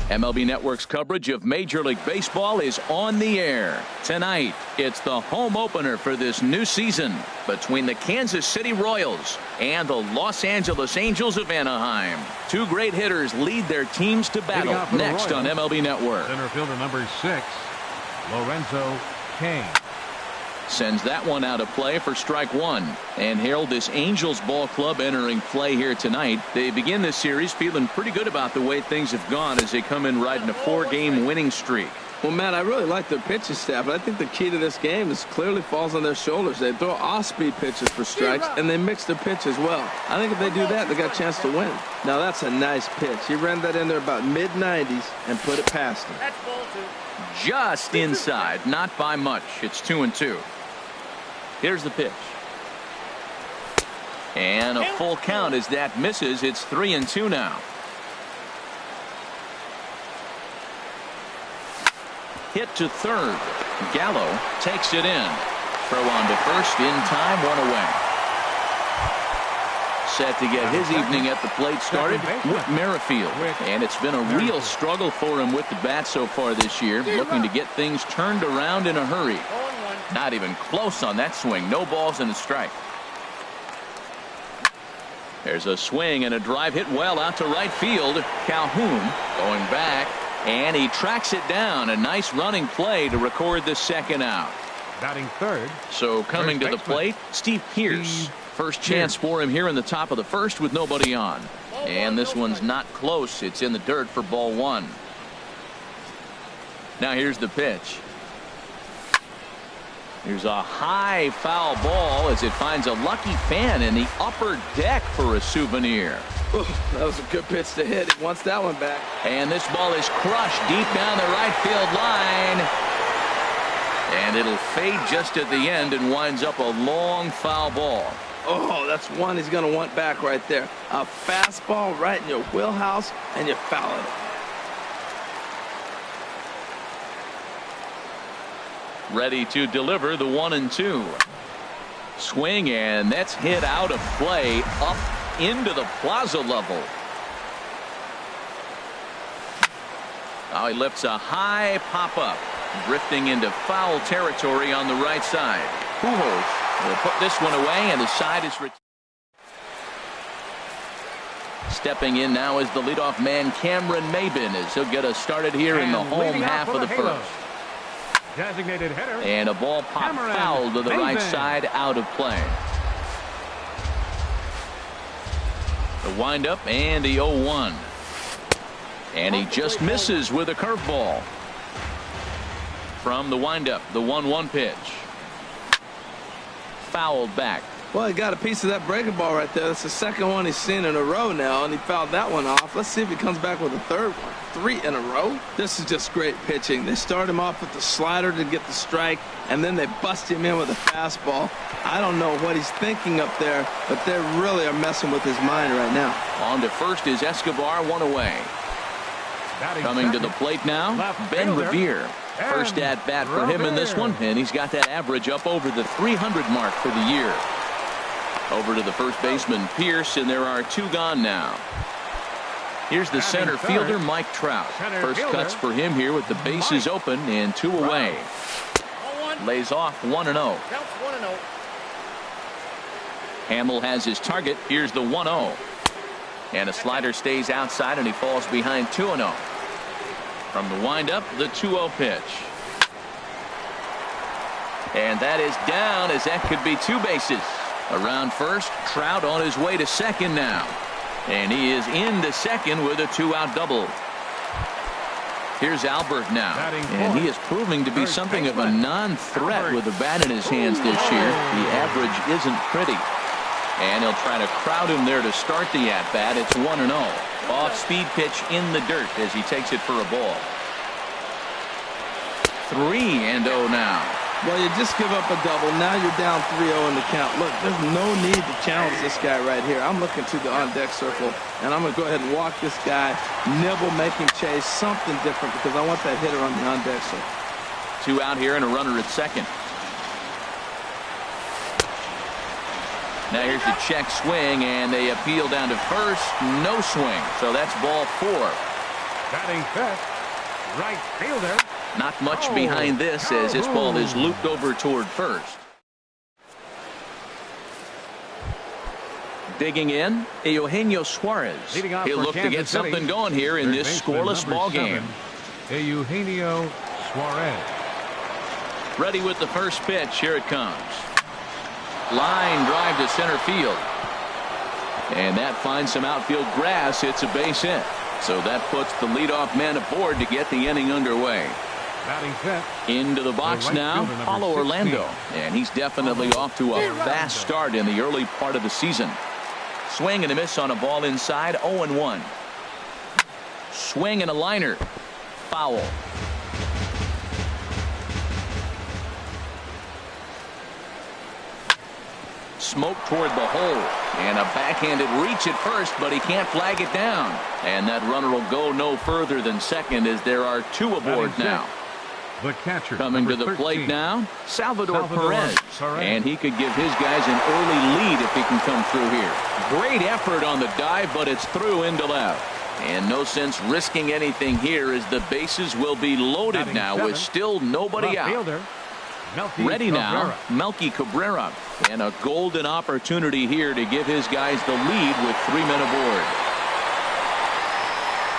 MLB Network's coverage of Major League Baseball is on the air. Tonight, it's the home opener for this new season between the Kansas City Royals and the Los Angeles Angels of Anaheim. Two great hitters lead their teams to battle next on MLB Network. Center fielder number 6, Lorenzo Cain. Sends that one out of play for strike one. And Harold, this Angels ball club entering play here tonight. They begin this series feeling pretty good about the way things have gone as they come in riding a 4-game winning streak. Well, Matt, I really like their pitching staff, but I think the key to this game is clearly falls on their shoulders. They throw off-speed pitches for strikes, and they mix their pitch as well. I think if they do that, they got a chance to win. Now, that's a nice pitch. He ran that in there about mid-90s and put it past him. That's ball 2. Just inside, not by much. It's 2-2. Here's the pitch. And a full count as that misses. It's 3-2 now. Hit to third. Gallo takes it in. Throw on to first in time, one away. Set to get his evening at the plate started, Whit Merrifield. And it's been a real struggle for him with the bat so far this year, looking to get things turned around in a hurry. Not even close on that swing. No balls and a strike. There's a swing and a drive hit well out to right field. Calhoun going back, and he tracks it down. A nice running play to record the second out. Batting third. So coming to the plate, Steve Pearce. First chance for him here in the top of the first with nobody on. And this one's not close. It's in the dirt for ball one. Now here's the pitch. Here's a high foul ball as it finds a lucky fan in the upper deck for a souvenir. Ooh, that was a good pitch to hit. He wants that one back. And this ball is crushed deep down the right field line. And it'll fade just at the end and winds up a long foul ball. Oh, that's one he's going to want back right there. A fastball right in your wheelhouse, and you foul it. Ready to deliver the 1-2. Swing, and that's hit out of play up into the plaza level. Now he lifts a high pop-up, drifting into foul territory on the right side. Pujols will put this one away, and the side is returned. Stepping in now is the leadoff man Cameron Maybin as he'll get us started here in the home half of the first. Designated hitter. And a ball pop foul to the right side, out of play. The windup and the 0-1. And he just misses with a curveball. From the windup, the 1-1 pitch. Fouled back. Well, he got a piece of that breaking ball right there. That's the second one he's seen in a row now, and he fouled that one off. Let's see if he comes back with a third one. 3 in a row. This is just great pitching. They start him off with the slider to get the strike, and then they bust him in with a fastball. I don't know what he's thinking up there, but they really are messing with his mind right now. On to first is Escobar, one away. Coming to the plate now, Ben Revere. First at bat for him in this one, and he's got that average up over the 300 mark for the year. Over to the first baseman, Pierce, and there are 2 gone now. Here's the center fielder, Mike Trout. First cuts for him here with the bases open and 2 away. Lays off 1-0. Hamill has his target. Here's the 1-0. And a slider stays outside, and he falls behind 2-0. From the windup, the 2-0 pitch. And that is down, as that could be 2 bases. Around first, Trout on his way to second now. And he is into second with a 2-out double. Here's Albert now. And he is proving to be something of a non-threat with the bat in his hands this year. The average isn't pretty. And he'll try to crowd him there to start the at-bat. It's 1-0. Off-speed pitch in the dirt as he takes it for a ball. 3-0 now. Well, you just give up a double. Now you're down 3-0 in the count. Look, there's no need to challenge this guy right here. I'm looking to the on-deck circle, and I'm going to go ahead and walk this guy, nibble, make him chase, something different, because I want that hitter on the on-deck circle. 2 out here and a runner at second. Now here's the check swing, and they appeal down to first. No swing, so that's ball 4. Batting fifth, right fielder. Not much behind this as this ball is looped over toward first. Digging in, Eugenio Suarez. He'll look to get something going here in this scoreless ball game. Eugenio Suarez. Ready with the first pitch. Here it comes. Line drive to center field. And that finds some outfield grass. It's a base hit. So that puts the leadoff man aboard to get the inning underway. Into the box now, Paulo Orlando. And he's definitely off to a fast start in the early part of the season. Swing and a miss on a ball inside, 0-1. Swing and a liner. Foul. Smoke toward the hole. And a backhanded reach at first, but he can't flag it down. And that runner will go no further than second as there are two aboard now. The catcher, coming to the plate now, Salvador Perez. And he could give his guys an early lead if he can come through here. Great effort on the dive, but it's through into left. And no sense risking anything here as the bases will be loaded now with still nobody out. Ready now, Melky Cabrera. And a golden opportunity here to give his guys the lead with 3 men aboard.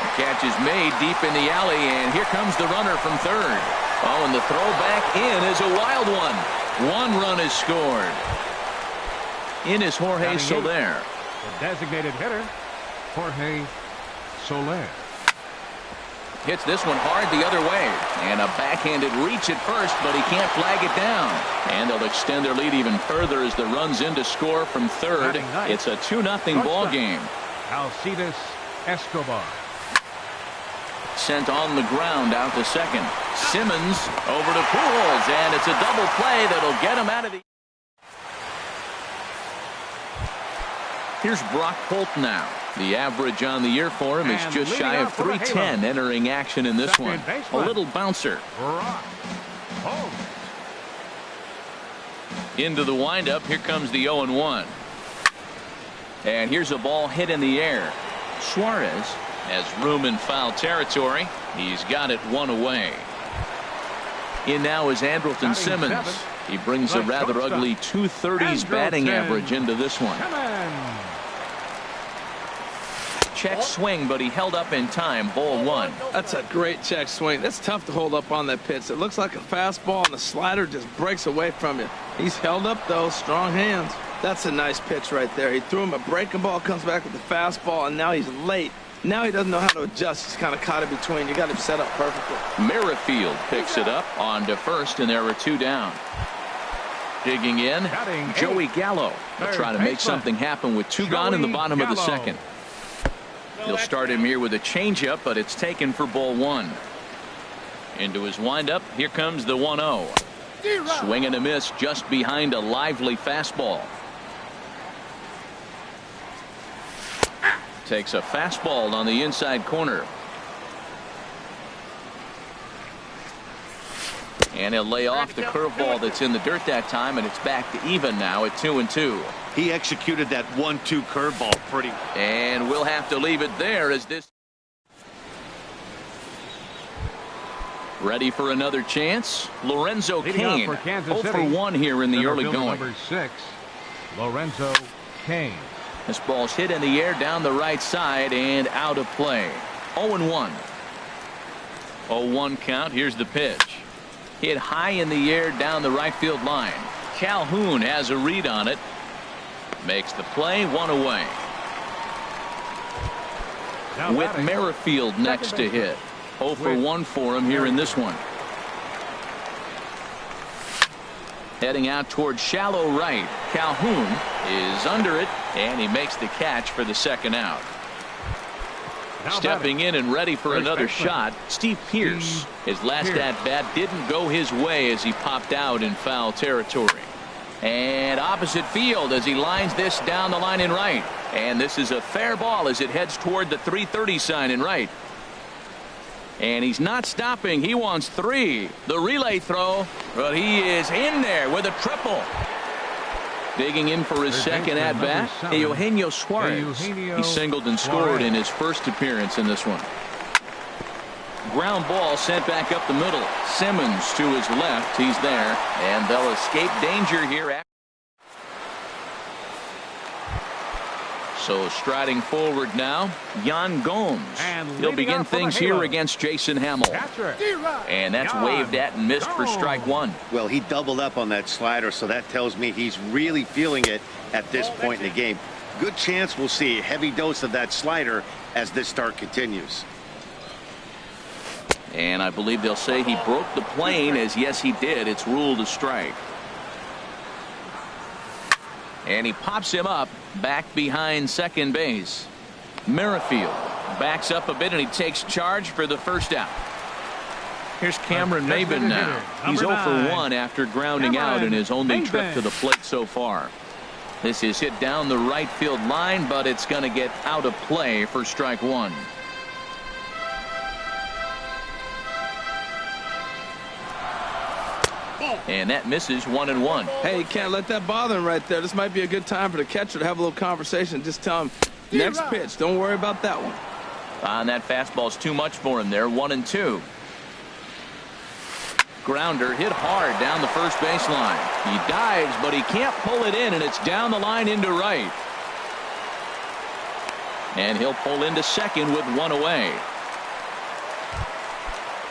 The catch is made deep in the alley, and here comes the runner from third. Oh, and the throw back in is a wild one. 1 run is scored. In is Jorge Soler. The designated hitter, Jorge Soler. Hits this one hard the other way. And a backhanded reach at first, but he can't flag it down. And they'll extend their lead even further as the run's in to score from third. It's a 2-0 ball game. Alcides Escobar. Sent on the ground out to second. Simmons over to Pujols, and it's a double play that'll get him out of the... Here's Brock Holt now. The average on the year for him is just shy of 310 entering action in this one. A little bouncer. Into the windup. Here comes the 0-1. And here's a ball hit in the air. Suarez has room in foul territory. He's got it 1 away. In now is Andrelton Simmons. He brings a rather ugly 230s batting average into this one. Check swing, but he held up in time. Ball 1. That's a great check swing. That's tough to hold up on that pitch. It looks like a fastball, and the slider just breaks away from you. He's held up, though. Strong hands. That's a nice pitch right there. He threw him a breaking ball, comes back with the fastball, and now he's late. Now he doesn't know how to adjust. He's kind of caught in between. You got him set up perfectly. Merrifield picks it up on to first, and there are 2 down. Digging in, Joey Gallo. They'll try to make something happen with 2 gone in the bottom of the second. He'll start him here with a changeup, but it's taken for ball 1. Into his windup. Here comes the 1-0. Swing and a miss just behind a lively fastball. Takes a fastball on the inside corner. And he'll lay off the curveball that's in the dirt that time, and it's back to even now at 2-2. He executed that 1-2 curveball pretty. And we'll have to leave it there as this. Ready for another chance. Lorenzo Cain 0 for 1 here in the early going. Number 6, Lorenzo Cain. This ball's hit in the air down the right side and out of play. 0-1. 0-1 count. Here's the pitch. Hit high in the air down the right field line. Calhoun has a read on it. Makes the play. 1 away. With Merrifield next to hit. 0 for 1 for him here in this one. Heading out toward shallow right. Calhoun is under it, and he makes the catch for the second out. Stepping in and ready for another shot, Steve Pearce. His last at-bat didn't go his way as he popped out in foul territory. And opposite field as he lines this down the line in right. And this is a fair ball as it heads toward the 330 sign in right. And he's not stopping. He wants 3. The relay throw, but he is in there with a triple. Digging in for his second at-bat, Eugenio Suarez. He singled and scored in his first appearance in this one. Ground ball sent back up the middle. Simmons to his left. He's there, and they'll escape danger here. So striding forward now, Yan Gomes. He'll begin things here against Jason Hamill. And that's waved at and missed for strike one. Well, he doubled up on that slider, so that tells me he's really feeling it at this point in the game. Good chance we'll see a heavy dose of that slider as this start continues. And I believe they'll say he broke the plane, as yes he did. It's ruled a strike. And he pops him up back behind second base. Merrifield backs up a bit and he takes charge for the first out. Here's Cameron Maybin now. He's 0 for 1 after grounding out in his only trip to the plate so far. This is hit down the right field line, but it's going to get out of play for strike one. And that misses 1-1. Hey, you can't let that bother him right there. This might be a good time for the catcher to have a little conversation. Just tell him, next pitch, don't worry about that one. And that fastball's too much for him there. 1-2. Grounder hit hard down the first baseline. He dives, but he can't pull it in, and it's down the line into right. And he'll pull into second with one away.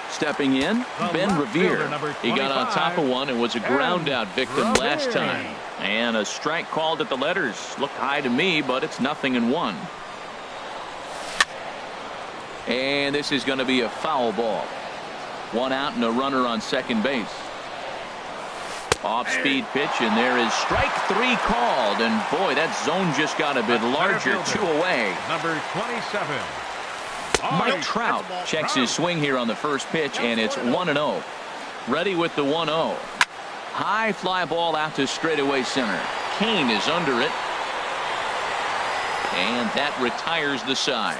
Stepping in, Ben Revere. He got on top of one and was a ground out victim last time. And a strike called at the letters. Looked high to me, but it's 0-1. And this is going to be a foul ball. One out and a runner on second base. Off-speed pitch, and there is strike three called. And boy, that zone just got a bit larger. 2 away. Number 27. Mike Trout checks his swing here on the first pitch, and it's 1-0. Ready with the 1-0. High fly ball out to straightaway center. Kane is under it. And that retires the side.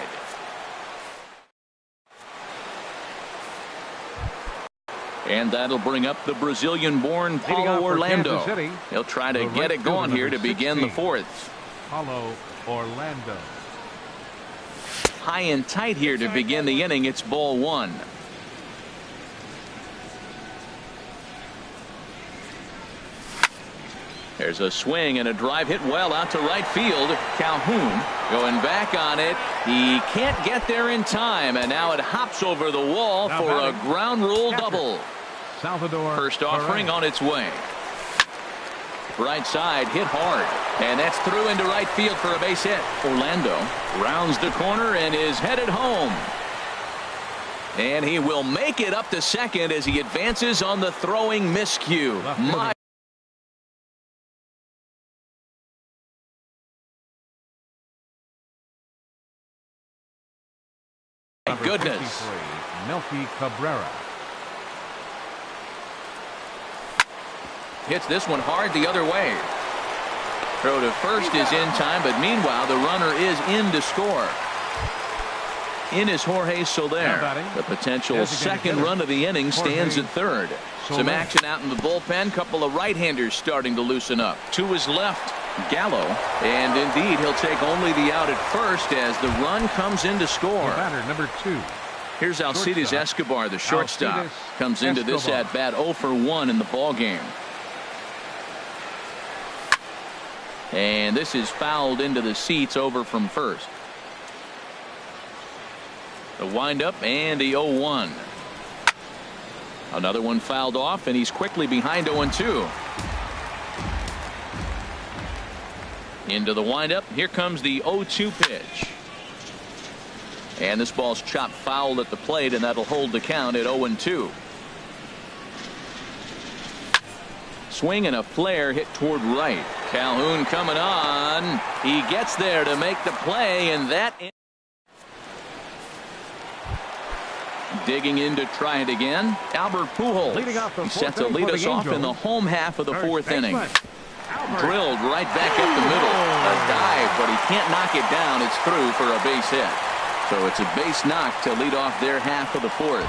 And that'll bring up the Brazilian-born Paulo Orlando. He'll try to get it going here to begin the fourth. Paulo Orlando. High and tight here to begin the inning. It's ball one. There's a swing and a drive hit well out to right field. Calhoun going back on it. He can't get there in time, and now it hops over the wall for a ground rule double. Salvador First offering on its way. Right side hit hard, and that's through into right field for a base hit. Orlando rounds the corner and is headed home. And he will make it up to second as he advances on the throwing miscue. My goodness. Melky Cabrera. Hits this one hard the other way. Throw to first is in time, but meanwhile the runner is in to score. In is Jorge Soler. The potential second run of the inning stands at third. Some action out in the bullpen. Couple of right-handers starting to loosen up. To his left, Gallo. And indeed, he'll take only the out at first as the run comes in to score. Batter number 2. Here's Alcides Escobar, the shortstop. Comes into this at-bat 0 for 1 in the ballgame. And this is fouled into the seats over from first. The windup and the 0-1. Another one fouled off, and he's quickly behind 0-2. Into the windup. Here comes the 0-2 pitch. And this ball's chopped foul at the plate, and that'll hold the count at 0-2. Swing and a flare hit toward right. Calhoun coming on. He gets there to make the play, and that digging in to try it again. Albert Pujols. He's set to lead us off in the home half of the fourth inning. Drilled right back up the middle. A dive, but he can't knock it down. It's through for a base hit. So it's a base knock to lead off their half of the fourth.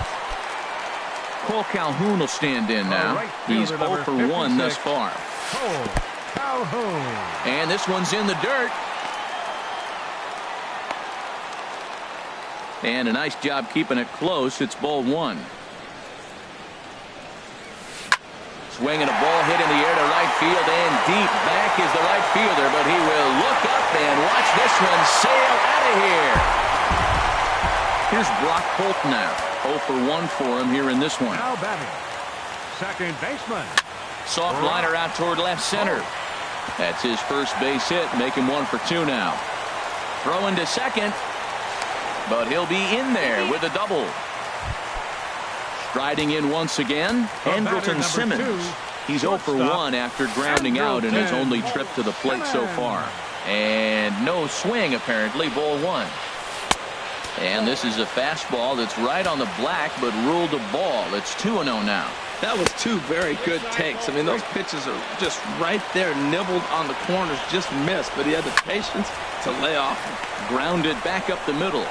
Cole Calhoun will stand in now. He's 0 for 1 thus far. And this one's in the dirt. And a nice job keeping it close. It's ball one. Swinging a ball hit in the air to right field and deep. Back is the right fielder, but he will look up and watch this one sail out of here. Here's Brock Holt now. 0 for 1 for him here in this one. Now batting, second baseman. Soft liner out toward left center. That's his first base hit. Make him 1 for 2 now. Throwing to second, but he'll be in there with a double. Striding in once again, Andrelton Simmons. He's 0 for 1 after grounding out in his only trip to the plate so far. And no swing apparently, ball 1. And this is a fastball that's right on the black but ruled a ball. It's 2-0 now. That was 2 very good takes. I mean, those pitches are just right there, nibbled on the corners, just missed, but he had the patience to lay off him. Grounded back up the middle.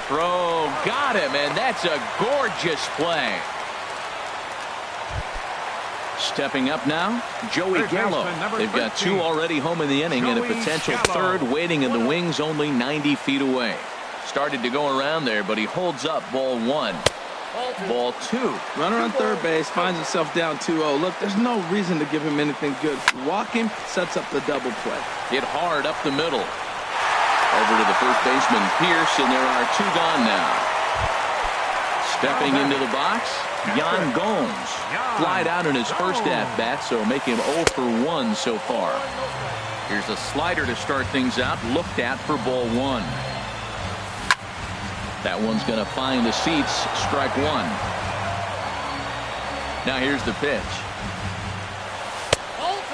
Throw, got him, and that's a gorgeous play. Stepping up now, Joey Gallo. They've got 2 already home in the inning and a potential third waiting in the wings only 90 feet away. Started to go around there, but he holds up ball 1. Ball 2. Runner on third base finds himself down 2-0. Look, there's no reason to give him anything good. Walk him, sets up the double play. Hit hard up the middle. Over to the first baseman, Pierce, and there are 2 gone now. Stepping into the box, Yan Gomes. Flied out in his first at-bat, so make him 0 for 1 so far. Here's a slider to start things out, looked at for ball 1. That one's going to find the seats, strike 1. Now here's the pitch.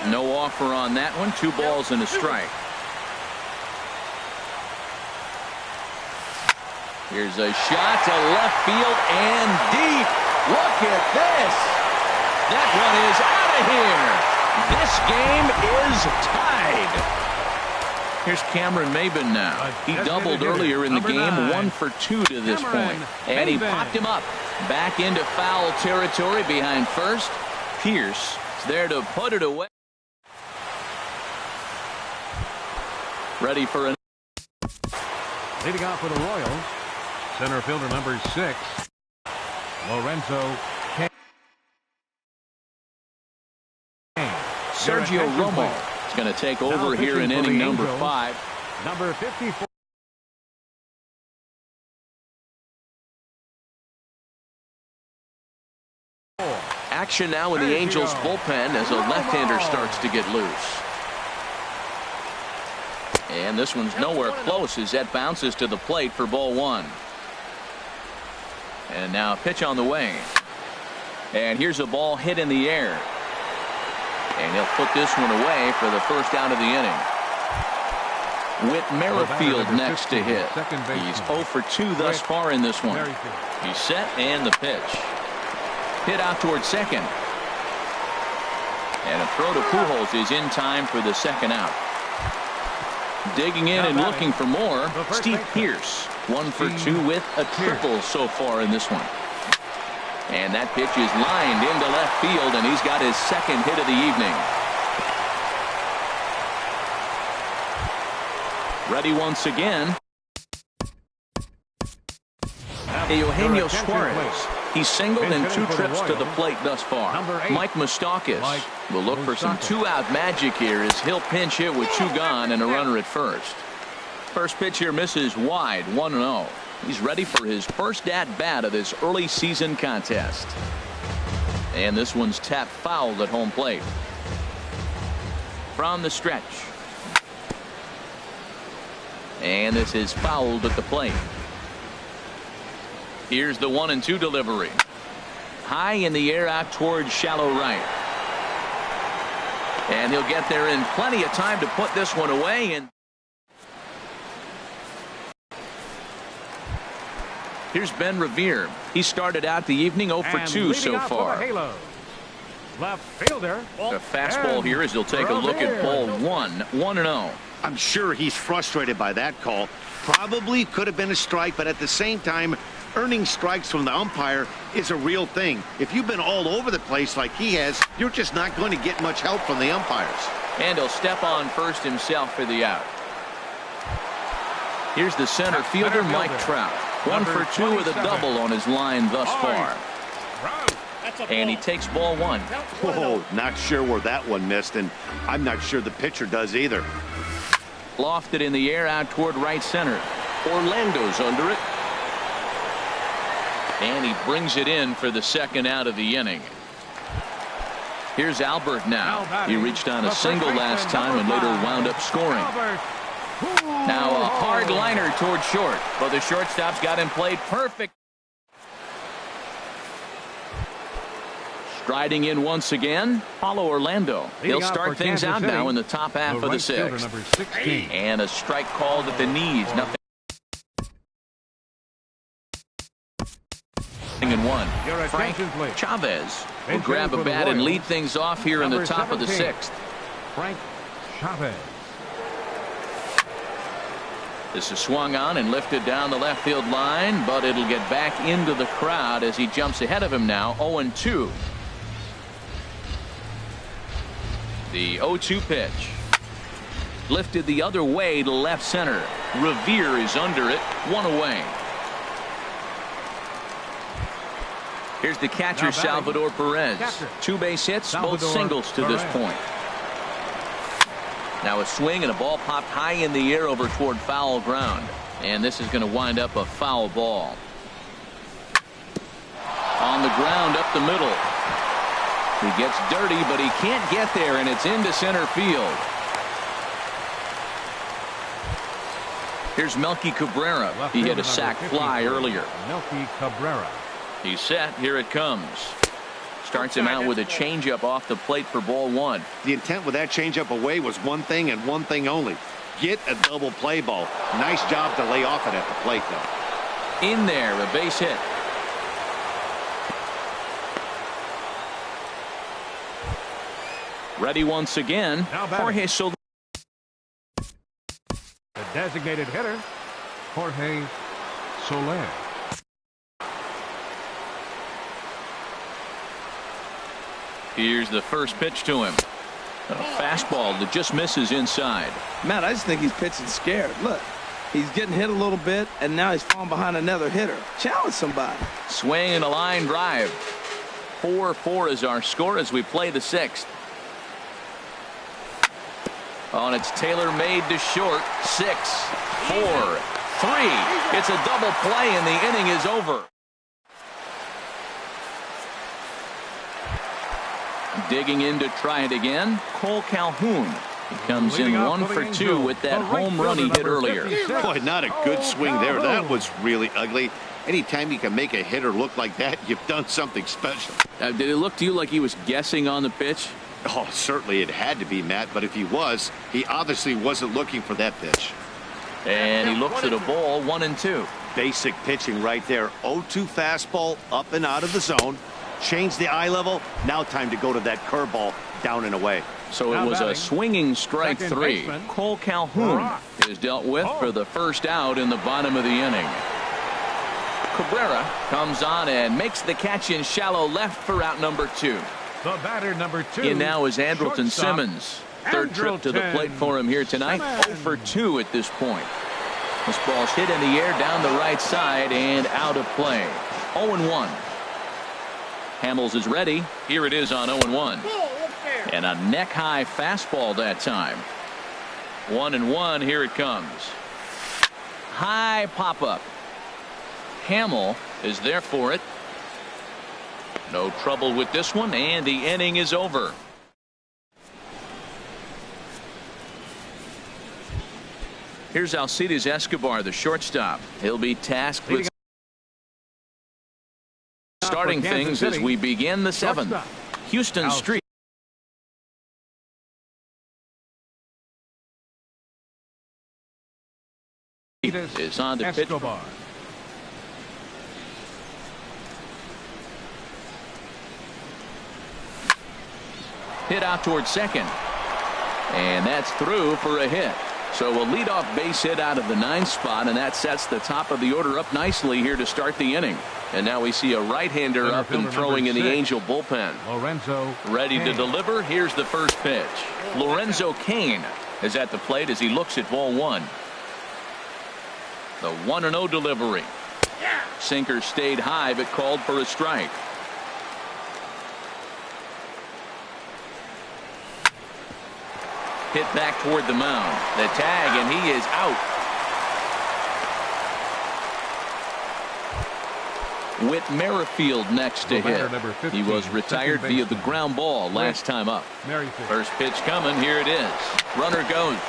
No offer on that one, 2 balls and a strike. Here's a shot to left field and deep. Look at this. That one is out of here. This game is tied. Here's Cameron Maben now. He doubled earlier in the game, 1 for 2 to this point. And he popped him up. Back into foul territory behind first. Pierce is there to put it away. Ready for an. Leading off for the Royals, center fielder number 6, Lorenzo Kane. Sergio Romo is going to take over here in inning number 5. Number 54. Action now in the Angels bullpen as a left-hander starts to get loose. And this one's nowhere close as that bounces to the plate for ball 1. And now a pitch on the way. And here's a ball hit in the air. And he'll put this one away for the first out of the inning. Whit Merrifield next to hit. He's 0 for 2 thus far in this one. He's set and the pitch. Hit out towards second. And a throw to Pujols is in time for the second out. Digging in and looking for more, Steve Pierce. 1 for 2 with a triple so far in this one. And that pitch is lined into left field, and he's got his second hit of the evening. Ready once again. Eugenio Suarez. He's singled in 2 trips to the plate thus far. Mike Moustakas will look for some 2-out magic here as he'll pinch hit with 2 gone and a runner at first. First pitch here misses wide, 1-0. He's ready for his first at-bat of this early season contest. And this one's tapped foul at home plate. From the stretch. And this is fouled at the plate. Here's the 1-2 delivery. High in the air out towards shallow right. And he'll get there in plenty of time to put this one away. And here's Ben Revere. He started out the evening 0 for 2 so far. Left fielder. A fastball here as he'll take a look at ball 1. 1-0. I'm sure he's frustrated by that call. Probably could have been a strike, but at the same time, earning strikes from the umpire is a real thing. If you've been all over the place like he has, you're just not going to get much help from the umpires. And he'll step on first himself for the out. Here's the center fielder, Mike Trout. 1 for 2 with a double on his line thus far. And he takes ball 1. Whoa, not sure where that one missed, and I'm not sure the pitcher does either. Lofted in the air out toward right center. Orlando's under it. And he brings it in for the second out of the inning. Here's Albert now. He reached on a single last time and later wound up scoring. Now a hard liner toward short, but the shortstop's got him played perfect. Striding in once again, Paulo Orlando. He'll start things out now in the top half of the sixth. And a strike called at the knees. Nothing. And 1. Frank Chavez will grab a bat and lead things off here in the top of the sixth. Frank Chavez. This is swung on and lifted down the left field line, but it'll get back into the crowd as he jumps ahead of him now. 0-2. The 0-2 pitch. Lifted the other way to left center. Revere is under it. 1 away. Here's the catcher, Salvador Perez. 2 base hits, both singles to this point. Now a swing and a ball popped high in the air over toward foul ground. And this is going to wind up a foul ball. On the ground up the middle. He gets dirty, but he can't get there, and it's into center field. Here's Melky Cabrera. He hit a sac fly earlier. Melky Cabrera. He's set. Here it comes. Starts him out with a changeup off the plate for ball 1. The intent with that changeup away was one thing and one thing only. Get a double play ball. Nice job to lay off it at the plate, though. In there, a base hit. Ready once again. Jorge Soler. The designated hitter, Jorge Soler. Here's the first pitch to him. A fastball that just misses inside. Matt, I just think he's pitching scared. Look, he's getting hit a little bit, and now he's falling behind another hitter. Challenge somebody. Swing and a line drive. 4-4 is our score as we play the sixth. Oh, and it's tailor-made to short. 6, 4, 3. It's a double play, and the inning is over. Digging in to try it again, Cole Calhoun. He comes in 1 for 2 with that home run he hit earlier. Boy, not a good swing there. That was really ugly. Anytime you can make a hitter look like that, you've done something special. Did it look to you like he was guessing on the pitch? Oh, certainly it had to be, Matt, but if he was, he obviously wasn't looking for that pitch. And he looks at a ball, 1-2. Basic pitching right there. 0-2 fastball up and out of the zone. Change the eye level. Now time to go to that curveball down and away. So it was a swinging strike 3. Cole Calhoun is dealt with for the first out in the bottom of the inning. Cabrera comes on and makes the catch in shallow left for out number 2. The batter number 2. In now is Andrelton Simmons. Third trip to the plate for him here tonight. 0 for 2 at this point. This ball's hit in the air down the right side and out of play. 0-1. Hamels is ready. Here it is on 0-1. And a neck-high fastball that time. 1-1. Here it comes. High pop-up. Hamel is there for it. No trouble with this one, and the inning is over. Here's Alcides Escobar, the shortstop. He'll be tasked with starting things as we begin the 7th. Houston Street. Is on to pitch. Hit out towards second. And that's through for a hit. So a leadoff base hit out of the 9th spot, and that sets the top of the order up nicely here to start the inning. And now we see a right-hander up and throwing in the Angel bullpen. Lorenzo ready to deliver. Here's the first pitch. Lorenzo Cain is at the plate as he looks at ball 1. The 1-0 delivery. Sinker stayed high but called for a strike. Hit back toward the mound. The tag, and he is out. Whit Merrifield next to hit. He was retired via the ground ball last time up. First pitch coming. Here it is. Runner goes.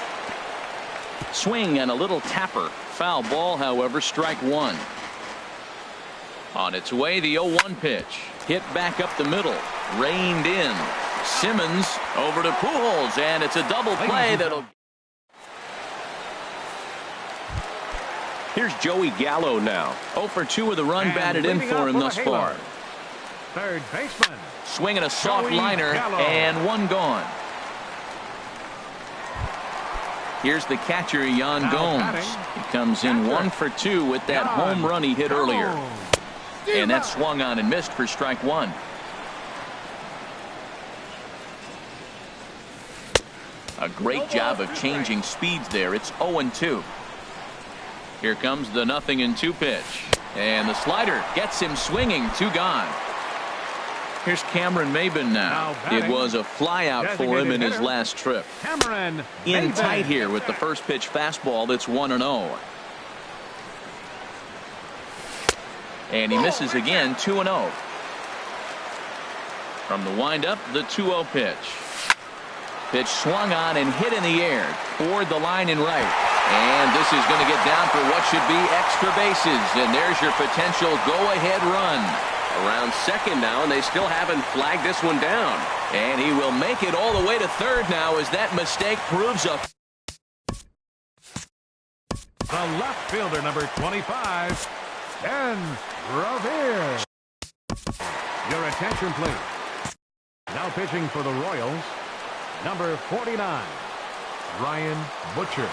Swing and a little tapper. Foul ball, however, strike one. On its way, the 0-1 pitch. Hit back up the middle. Reined in. Simmons over to Pujols, and it's a double play that'll. Here's Joey Gallo now. 0 for 2 with a run batted in for him thus far. Third baseman. Swinging a soft Joey liner, Gallo. and one gone. Here's the catcher, Yan Now Gomes. batting. He comes in Catcher. 1 for 2 with that Yan home run he hit earlier. Gomes. And that swung on and missed for strike one. A great job of changing speeds there. It's 0-2. Here comes the 0-2 pitch. And the slider gets him swinging. 2 gone. Here's Cameron Maben now. It was a fly out for him in his last trip. Cameron In Maben. tight here with the first pitch fastball that's 1-0. And he misses again. 2-0. From the windup, the 2-0 pitch. Pitch swung on and hit in the air toward the line and right. And this is going to get down for what should be extra bases. And there's your potential go-ahead run. Around second now, and they still haven't flagged this one down. And he will make it all the way to third now as that mistake proves a. The left fielder, number 25, Ken Revere. Your attention, please. Now pitching for the Royals, number 49, Ryan Butcher.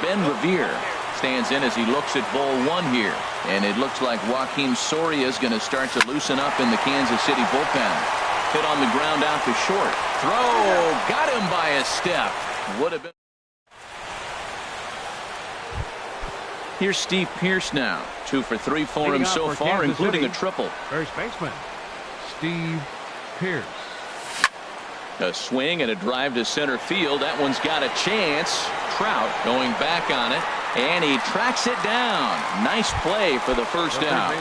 Ben Revere stands in as he looks at ball one here. And it looks like Joakim Soria is going to start to loosen up in the Kansas City bullpen. Hit on the ground out to short. Throw. Got him by a step. Would have been. Here's Steve Pearce now. 2 for 3 for him so far, including a triple. First baseman, Steve Pearce. A swing and a drive to center field. That one's got a chance. Trout going back on it, and he tracks it down. Nice play for the first out.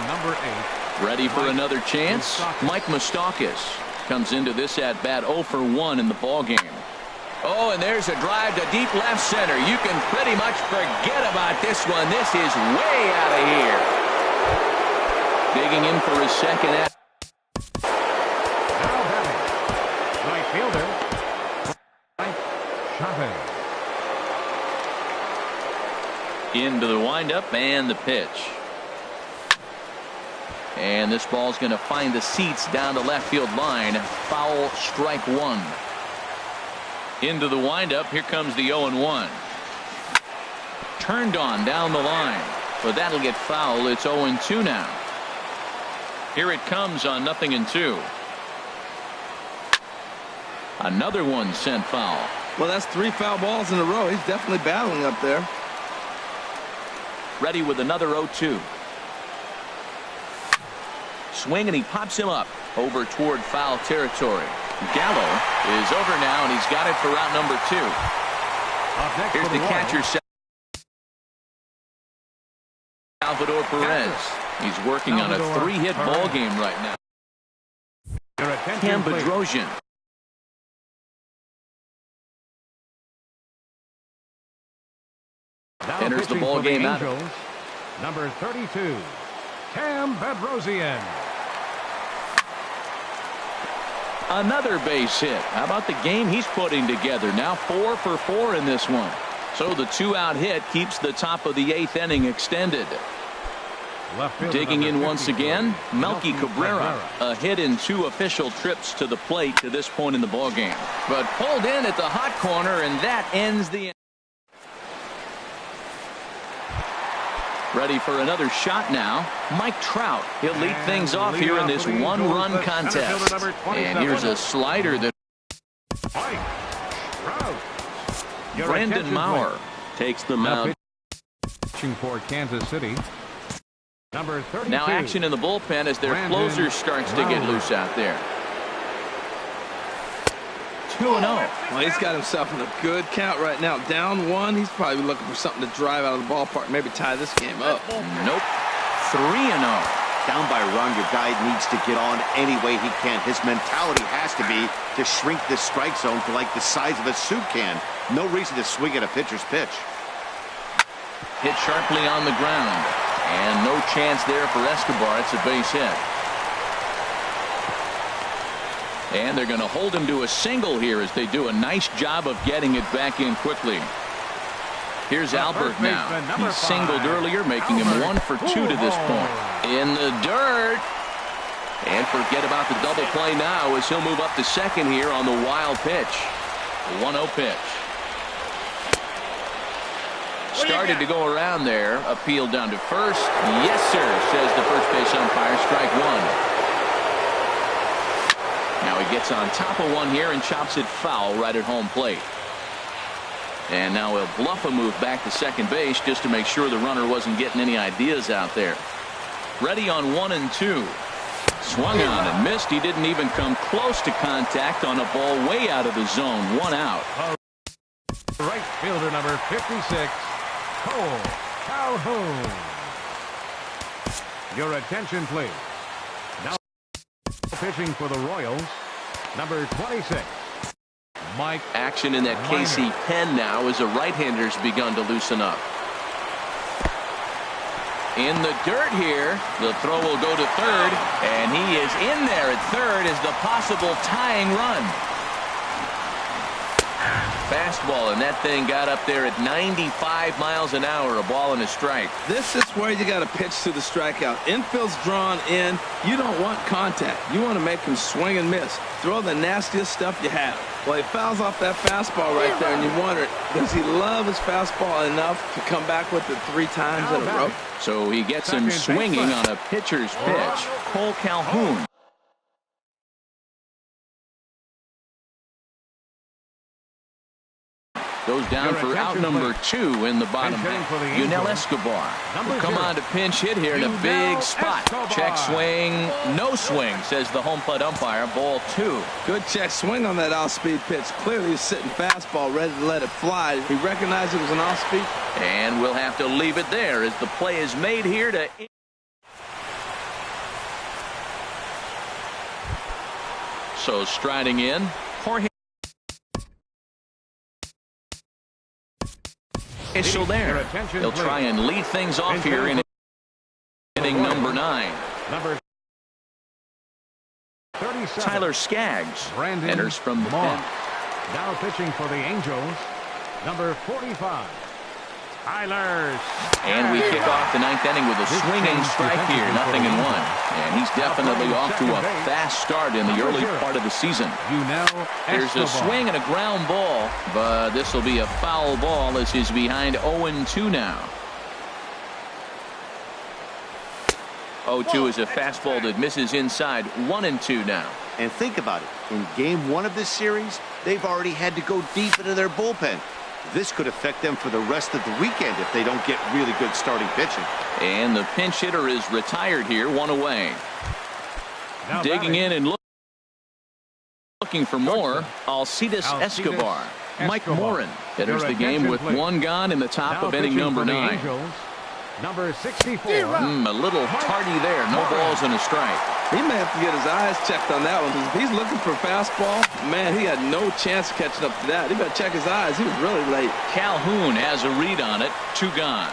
Number 8. Ready for another chance? Mike Moustakas comes into this at bat 0 for 1 in the ball game. Oh, and there's a drive to deep left center. You can pretty much forget about this one. This is way out of here. Digging in for his second at. Now batting, right fielder, Mike Chavez. Into the windup and the pitch. And this ball's going to find the seats down the left field line. Foul, strike one. Into the windup. Here comes the 0-1. Turned on down the line. But that'll get foul. It's 0-2 now. Here it comes on 0-2. Another one sent foul. Well, that's 3 foul balls in a row. He's definitely battling up there. Ready with another 0-2. Swing, and he pops him up over toward foul territory. Gallo is over now, and he's got it for out number 2. Here's the catcher, Salvador Perez. He's working on a 3-hit ball game right now. Cam Bedrosian. Enters the ball game out. Number 32, Cam Bedrosian. Another base hit. How about the game he's putting together? Now 4 for 4 in this one. So the 2-out hit keeps the top of the 8th inning extended. Digging in once again, Melky Cabrera. A hit in 2 official trips to the plate to this point in the ball game. But pulled in at the hot corner, and that ends the inning. Ready for another shot now. Mike Trout. He'll lead things off here in this 1-run contest. And here's a slider that Brandon Maurer takes the mound. Pitching for Kansas City, Number 32. Now action in the bullpen as their closer starts to get loose out there. 2-0. Well, he's got himself in a good count right now. Down 1. He's probably looking for something to drive out of the ballpark, maybe tie this game up. Nope. 3-0. Down by a run, your guy needs to get on any way he can. His mentality has to be to shrink this strike zone to like the size of a soup can. No reason to swing at a pitcher's pitch. Hit sharply on the ground. And no chance there for Escobar. It's a base hit. And they're going to hold him to a single here as they do a nice job of getting it back in quickly. Here's Albert now. He singled earlier, making him 1 for 2 to this point. In the dirt. And forget about the double play now as he'll move up to second here on the wild pitch. 1-0 pitch. Started to go around there. Appeal down to first. Yes, sir, says the first base umpire. Strike 1. Now he gets on top of one here and chops it foul right at home plate. And now he'll bluff a move back to second base just to make sure the runner wasn't getting any ideas out there. Ready on 1 and 2. Swung on and missed. He didn't even come close to contact on a ball way out of the zone. 1 out. Right fielder number 56, Cole Calhoun. Your attention, please. Now pitching for the Royals, number 26. Mike. Action in that KC pen now as the right-hander's begun to loosen up. In the dirt here. The throw will go to third, and he is in there at third as the possible tying run. Fastball, and that thing got up there at 95 miles an hour, a ball and a strike. This is where you got to pitch to the strikeout. Infield's drawn in. You don't want contact. You want to make him swing and miss. Throw the nastiest stuff you have. Well, he fouls off that fastball right there, and you wonder, does he love his fastball enough to come back with it 3 times in a row? So he gets him swinging on a pitcher's pitch. Cole Calhoun. Goes down for out number 2 in the bottom half. Yunel Escobar will come on to pinch hit here in a big spot. Check swing, no swing, says the home plate umpire. Ball 2. Good check swing on that off-speed pitch. Clearly he's sitting fastball, ready to let it fly. He recognized it was an off-speed. And we'll have to leave it there as the play is made here to... So striding in, Jorge. Initial there. He'll try and lead things off here in inning number 9. Number 37. Tyler Skaggs enters from the pen. Now pitching for the Angels, number 45. Tyler. And we kick off the 9th inning with a swinging strike here, 0-1. And he's definitely off to a fast start in the early part of the season. There's a swing and a ground ball, but this will be a foul ball as he's behind 0-2 now. 0-2 is a fastball that misses inside. 1-2 now. And think about it. In game 1 of this series, they've already had to go deep into their bullpen. This could affect them for the rest of the weekend if they don't get really good starting pitching. And the pinch hitter is retired here, 1 away. Now digging in and looking for more, Alcides Escobar. Mike Morin enters the game with 1 gone in the top of inning number 9. Number 64. A little tardy there. No balls and a strike. He may have to get his eyes checked on that one, because if he's looking for fastball, man, he had no chance of catching up to that. He better check his eyes. He was really late. Calhoun has a read on it. 2 gone.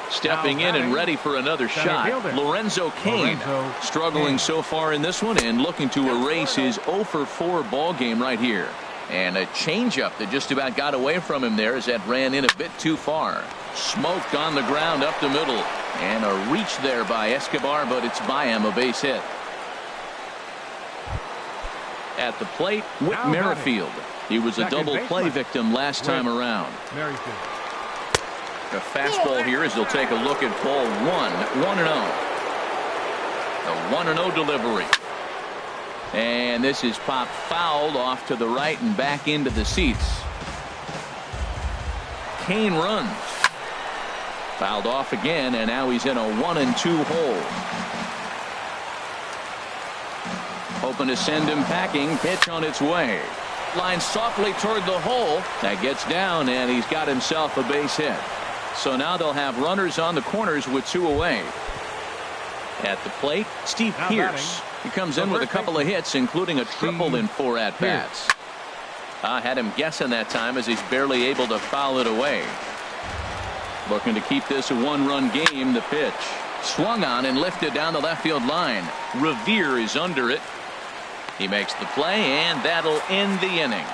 Stepping in and ready for another shot, Lorenzo Cain. Struggling so far in this one and looking to erase his 0-for-4 ball game right here. And a changeup that just about got away from him there as that ran in a bit too far. Smoked on the ground up the middle. And a reach there by Escobar, but it's by him, a base hit. At the plate, Whit Merrifield. He was a double play victim last time around. The fastball here as they'll take a look at ball 1. 1-0. The 1-0 delivery. And this is popped fouled off to the right and back into the seats. Cain runs. Fouled off again, and now he's in a 1-2 hole. Hoping to send him packing. Pitch on its way. Line softly toward the hole. That gets down, and he's got himself a base hit. So now they'll have runners on the corners with 2 away. At the plate, Steve Pearce. He comes in with a couple of hits, including a triple in 4 at-bats. I had him guessing that time as he's barely able to foul it away. Looking to keep this a 1-run game. The pitch. Swung on and lifted down the left field line. Revere is under it. He makes the play, and that'll end the inning.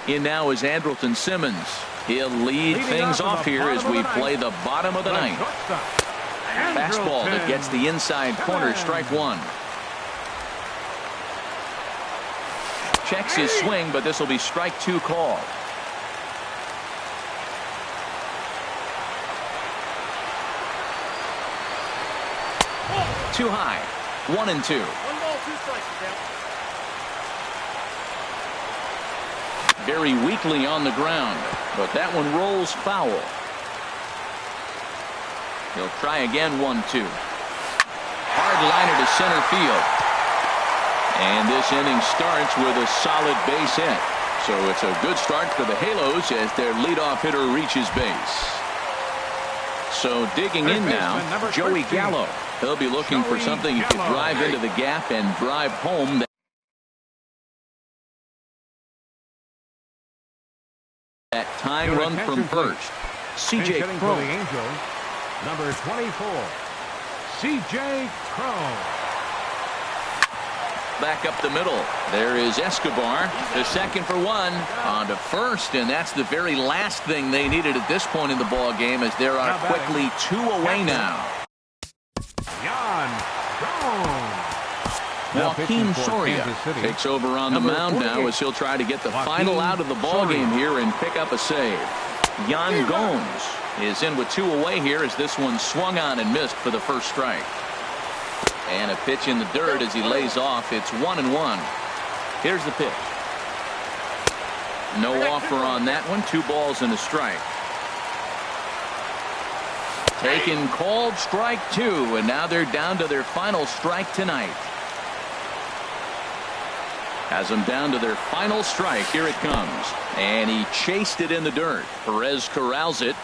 In now is Andrelton Simmons. He'll lead things off here as we play the bottom of the ninth. Fastball that gets the inside corner, strike 1. Checks his swing, but this will be strike 2 called. Too high. 1-2. 1 ball, 2 strikes. Very weakly on the ground, but that one rolls foul. He'll try again. 1-2. Hard liner to center field. And this inning starts with a solid base hit. So it's a good start for the Halos as their leadoff hitter reaches base. So digging in now, Joey Gallo. He'll be looking for something he could drive into the gap and drive home. That tying run from first. C.J. Cron. Number 24, C.J. Cron. Back up the middle. There is Escobar. The second for 1. On to first, and that's the very last thing they needed at this point in the ball game, as there are quickly 2 away now. Joaquin Soria takes over on the mound now as he'll try to get the final out of the ball game here and pick up a save. Yan Gomes is in with 2 away here as this one swung on and missed for the first strike. And a pitch in the dirt as he lays off. It's 1-1. Here's the pitch. No offer on that one. 2 balls and a strike. Taken, called, strike 2, and now they're down to their final strike tonight. Has them down to their final strike. Here it comes. And he chased it in the dirt. Perez corrals it.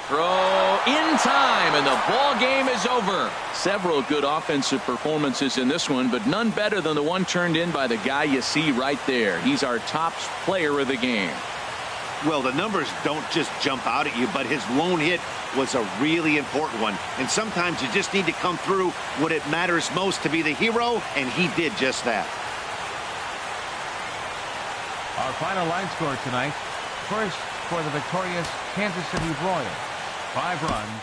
Throw in time, and the ball game is over. Several good offensive performances in this one, but none better than the one turned in by the guy you see right there. He's our top player of the game. Well, the numbers don't just jump out at you, but his lone hit was a really important one. And sometimes you just need to come through when it matters most to be the hero, and he did just that. Our final line score tonight. First, for the victorious Kansas City Royals. 5 runs.